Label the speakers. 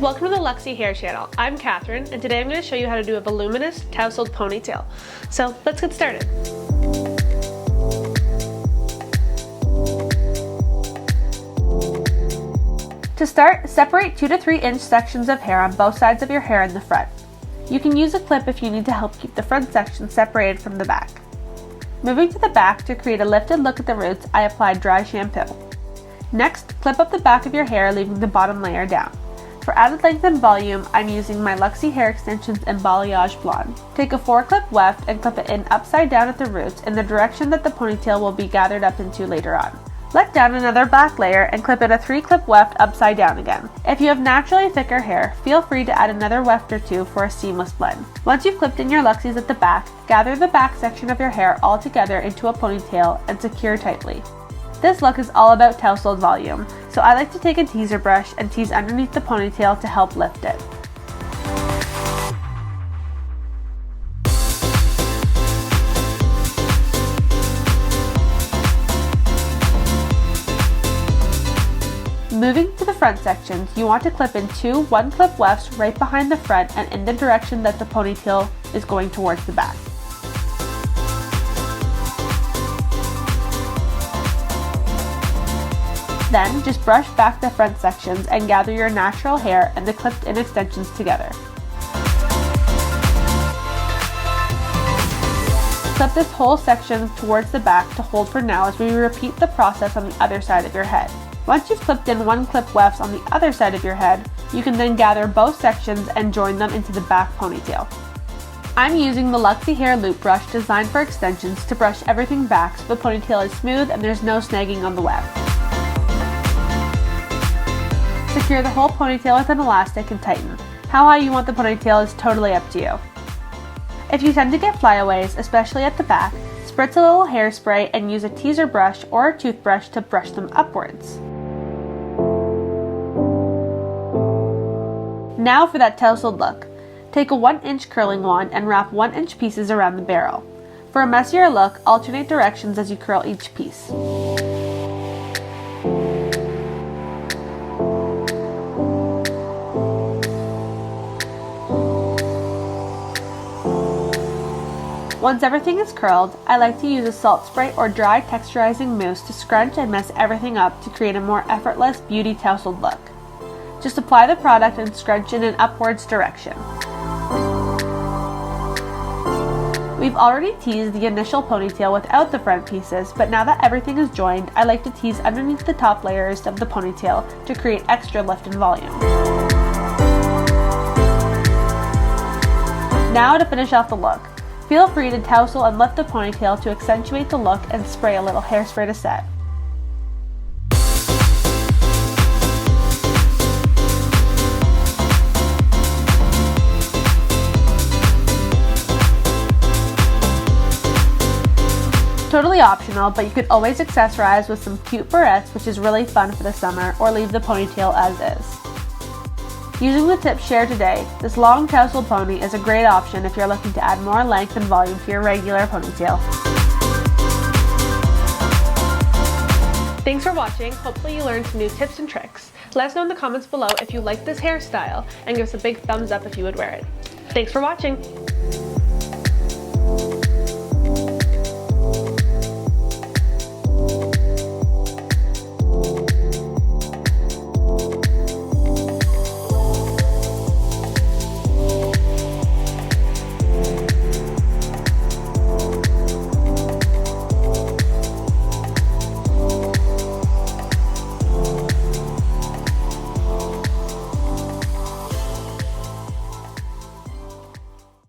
Speaker 1: Welcome to the Luxy Hair channel. I'm Catherine, and today I'm going to show you how to do a voluminous tousled ponytail. So let's get started. To start, separate 2 to 3 inch sections of hair on both sides of your hair in the front. You can use a clip if you need to help keep the front section separated from the back. Moving to the back to create a lifted look at the roots, I applied dry shampoo. Next, clip up the back of your hair, leaving the bottom layer down. For added length and volume, I'm using my Luxy Hair Extensions in Balayage Blonde. Take a 4-clip weft and clip it in upside down at the roots in the direction that the ponytail will be gathered up into later on. Let down another back layer and clip in a 3-clip weft upside down again. If you have naturally thicker hair, feel free to add another weft or two for a seamless blend. Once you've clipped in your Luxies at the back, gather the back section of your hair all together into a ponytail and secure tightly. This look is all about tousled volume, so I like to take a teaser brush and tease underneath the ponytail to help lift it. Moving to the front sections, you want to clip in 2 1-clip wefts right behind the front and in the direction that the ponytail is going towards the back. Then, just brush back the front sections and gather your natural hair and the clipped-in extensions together. Clip this whole section towards the back to hold for now as we repeat the process on the other side of your head. Once you've clipped in 1-clip wefts on the other side of your head, you can then gather both sections and join them into the back ponytail. I'm using the Luxy Hair loop brush designed for extensions to brush everything back so the ponytail is smooth and there's no snagging on the weft. Secure the whole ponytail with an elastic and tighten. How high you want the ponytail is totally up to you. If you tend to get flyaways, especially at the back, spritz a little hairspray and use a teaser brush or a toothbrush to brush them upwards. Now for that tousled look. Take a 1-inch curling wand and wrap 1-inch pieces around the barrel. For a messier look, alternate directions as you curl each piece. Once everything is curled, I like to use a salt spray or dry texturizing mousse to scrunch and mess everything up to create a more effortless beauty tousled look. Just apply the product and scrunch in an upwards direction. We've already teased the initial ponytail without the front pieces, but now that everything is joined, I like to tease underneath the top layers of the ponytail to create extra lift and volume. Now to finish off the look. Feel free to tousle and lift the ponytail to accentuate the look and spray a little hairspray to set. Totally optional, but you could always accessorize with some cute barrettes, which is really fun for the summer, or leave the ponytail as is. Using the tips shared today, this long tousled pony is a great option if you're looking to add more length and volume to your regular ponytail. Thanks for watching. Hopefully you learned some new tips and tricks. Let us know in the comments below if you like this hairstyle and give us a big thumbs up if you would wear it. Thanks for watching!